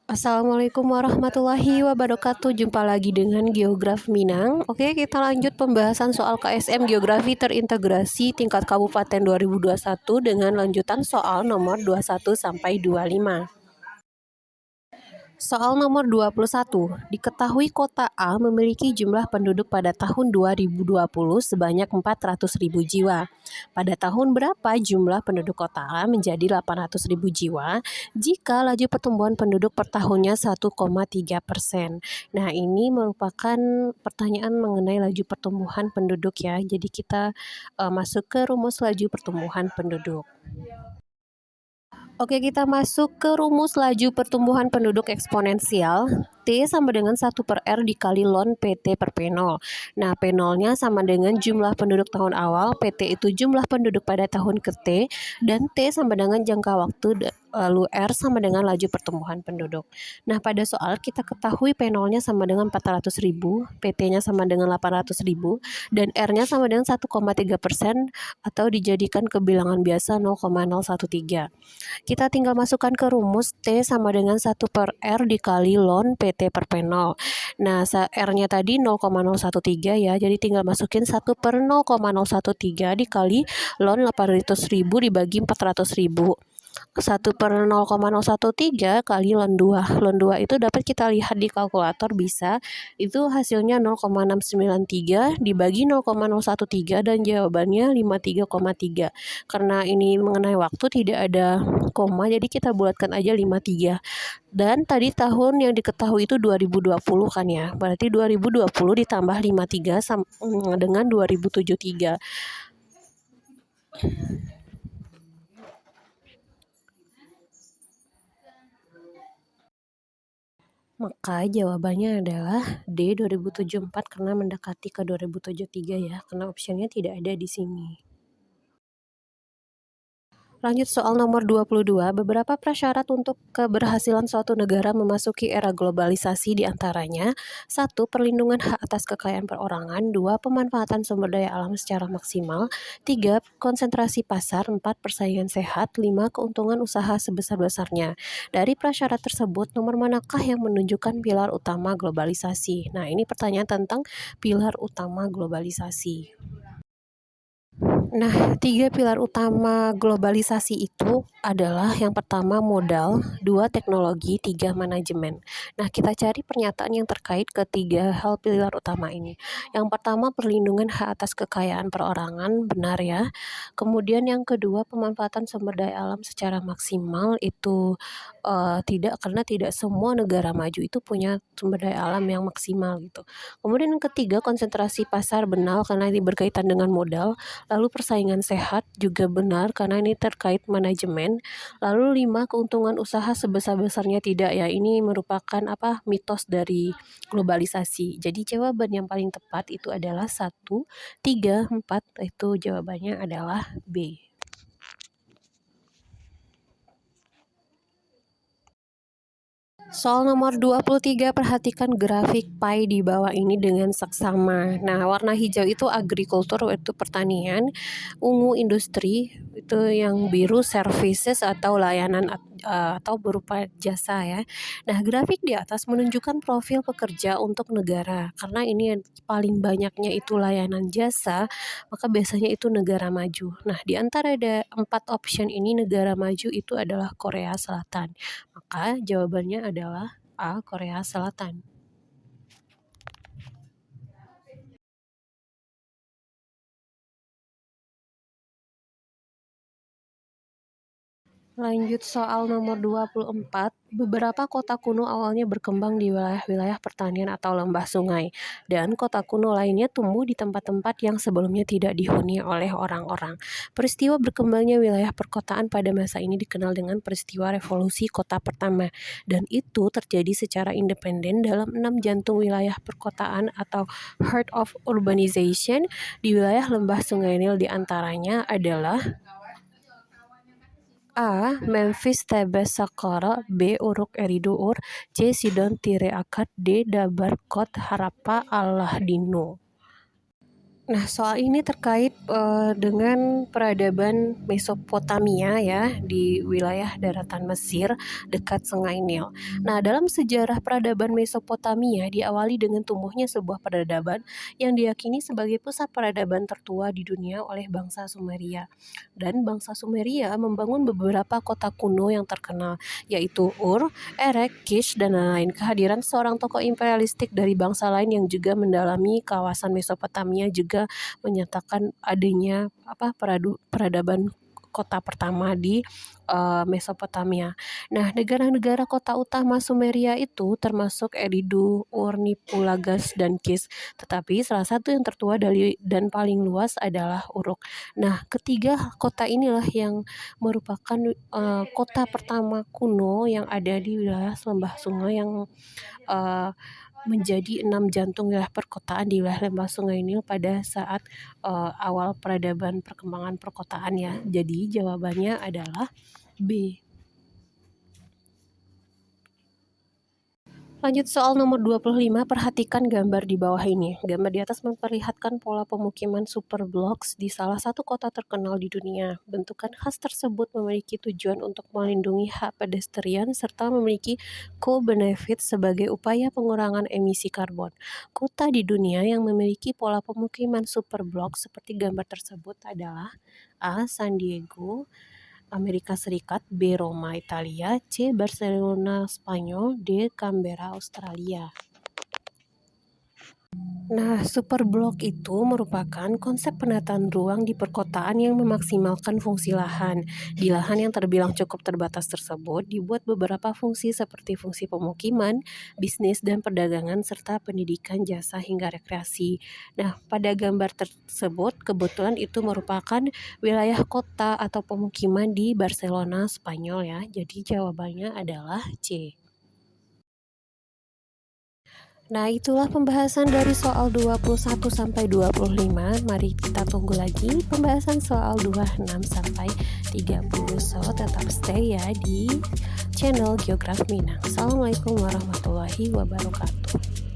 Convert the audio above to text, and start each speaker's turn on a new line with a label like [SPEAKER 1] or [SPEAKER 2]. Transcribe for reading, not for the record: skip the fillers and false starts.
[SPEAKER 1] Assalamualaikum warahmatullahi wabarakatuh. Jumpa lagi dengan Geograf Minang. Oke, kita lanjut pembahasan soal KSM Geografi Terintegrasi tingkat Kabupaten 2021 dengan lanjutan soal nomor 21 sampai 25. Soal nomor 21. Diketahui kota A memiliki jumlah penduduk pada tahun 2020 sebanyak 400.000 jiwa. Pada tahun berapa jumlah penduduk kota A menjadi 800.000 jiwa jika laju pertumbuhan penduduk per tahunnya 1,3%. Nah, ini merupakan pertanyaan mengenai laju pertumbuhan penduduk ya. Jadi kita masuk ke rumus laju pertumbuhan penduduk. Oke, kita masuk ke rumus laju pertumbuhan penduduk eksponensial. T sama dengan 1 per R dikali ln PT per P0. Nah, P0-nya sama dengan jumlah penduduk tahun awal, PT itu jumlah penduduk pada tahun ke T, dan T sama dengan jangka waktu, lalu R sama dengan laju pertumbuhan penduduk. Nah, pada soal kita ketahui P0-nya sama dengan 400.000, PT-nya sama dengan 800.000, dan R-nya sama dengan 1,3% atau dijadikan kebilangan biasa 0,013. Kita tinggal masukkan ke rumus T sama dengan 1 per R dikali ln PT per P0. Nah, R-nya tadi 0,013 ya, jadi tinggal masukin 1 per 0,013 dikali ln 800.000 dibagi 400.000. 1 per 0,013 kali ln 2. Ln 2 itu dapat kita lihat di kalkulator bisa. Itu hasilnya 0,693 dibagi 0,013 dan jawabannya 53,3. Karena ini mengenai waktu tidak ada koma, jadi kita bulatkan aja 53. Dan tadi tahun yang diketahui itu 2020 kan ya. Berarti 2020 ditambah 53 dengan 2073. Maka jawabannya adalah D 2074 karena mendekati ke 2073 ya, karena optionnya tidak ada di sini. Lanjut soal nomor 22, beberapa prasyarat untuk keberhasilan suatu negara memasuki era globalisasi diantaranya 1. Perlindungan hak atas kekayaan perorangan, 2. Pemanfaatan sumber daya alam secara maksimal, 3. Konsentrasi pasar, 4. Persaingan sehat, 5. Keuntungan usaha sebesar-besarnya. Dari prasyarat tersebut, nomor manakah yang menunjukkan pilar utama globalisasi? Nah, ini pertanyaan tentang pilar utama globalisasi. Nah, 3 pilar utama globalisasi itu adalah yang pertama modal, 2 teknologi, 3 manajemen. Nah, kita cari pernyataan yang terkait ketiga hal pilar utama ini. Yang pertama perlindungan hak atas kekayaan perorangan, benar ya. Kemudian yang kedua pemanfaatan sumber daya alam secara maksimal itu tidak, karena tidak semua negara maju itu punya sumber daya alam yang maksimal gitu. Kemudian yang ketiga konsentrasi pasar, benar karena ini berkaitan dengan modal. Lalu persaingan sehat juga benar karena ini terkait manajemen. Lalu 5, keuntungan usaha sebesar-besarnya tidak ya. Ini merupakan mitos dari globalisasi. Jadi jawaban yang paling tepat itu adalah 1, 3, 4, itu jawabannya adalah B. Soal nomor 23, perhatikan grafik pie di bawah ini dengan seksama. Nah, warna hijau itu agrikultur, itu pertanian, ungu industri, itu yang biru services atau layanan atau berupa jasa ya. Nah, grafik di atas menunjukkan profil pekerja untuk negara. Karena ini yang paling banyaknya itu layanan jasa, maka biasanya itu negara maju. Nah, di antara ada 4 option ini negara maju itu adalah Korea Selatan. Maka jawabannya adalah A. Korea Selatan. Lanjut soal nomor 24. Beberapa kota kuno awalnya berkembang di wilayah-wilayah pertanian atau lembah sungai, dan kota kuno lainnya tumbuh di tempat-tempat yang sebelumnya tidak dihuni oleh orang-orang. Peristiwa berkembangnya wilayah perkotaan pada masa ini dikenal dengan peristiwa revolusi kota pertama, dan itu terjadi secara independen dalam 6 jantung wilayah perkotaan atau heart of urbanization di wilayah lembah sungai Nil. Diantaranya adalah A. Memphis Tebes Saqqara, B. Uruk Eridu Ur, C. Sidon Tire Akad, D. Dabar Kot Harappa Dino. Nah, soal ini terkait dengan peradaban Mesopotamia ya di wilayah daratan Mesir dekat Sungai Nil. Nah, dalam sejarah peradaban Mesopotamia diawali dengan tumbuhnya sebuah peradaban yang diyakini sebagai pusat peradaban tertua di dunia oleh bangsa Sumeria. Dan bangsa Sumeria membangun beberapa kota kuno yang terkenal, yaitu Ur, Erek, Kish, dan lain-lain. Kehadiran seorang tokoh imperialistik dari bangsa lain yang juga mendalami kawasan Mesopotamia juga menyatakan adanya peradaban kota pertama di Mesopotamia. Nah, negara-negara kota utama Sumeria itu termasuk Eridu, Ur, Nipu, Lagas, dan Kis. Tetapi salah satu yang tertua dan paling luas adalah Uruk. Nah, ketiga kota inilah yang merupakan kota pertama kuno yang ada di wilayah Lembah Sungai yang uh, menjadi 6 jantung wilayah perkotaan di wilayah Lembah Sungai Nil pada saat awal peradaban perkembangan perkotaan ya. Jadi jawabannya adalah B. Lanjut soal nomor 25, perhatikan gambar di bawah ini. Gambar di atas memperlihatkan pola pemukiman superblocks di salah satu kota terkenal di dunia. Bentukan khas tersebut memiliki tujuan untuk melindungi hak pedestrian serta memiliki co-benefit sebagai upaya pengurangan emisi karbon. Kota di dunia yang memiliki pola pemukiman superblocks seperti gambar tersebut adalah A. San Diego, Amerika Serikat, B. Roma, Italia, C. Barcelona, Spanyol, D. Canberra, Australia. Nah, superblok itu merupakan konsep penataan ruang di perkotaan yang memaksimalkan fungsi lahan. Di lahan yang terbilang cukup terbatas tersebut, dibuat beberapa fungsi seperti fungsi pemukiman, bisnis dan perdagangan, serta pendidikan, jasa, hingga rekreasi. Nah, pada gambar tersebut, kebetulan itu merupakan wilayah kota atau pemukiman di Barcelona, Spanyol ya. Jadi jawabannya adalah C. Nah, itulah pembahasan dari soal 21 sampai 25. Mari kita tunggu lagi pembahasan soal 26 sampai 30. So, tetap stay ya di channel Geograf Minang. Assalamualaikum warahmatullahi wabarakatuh.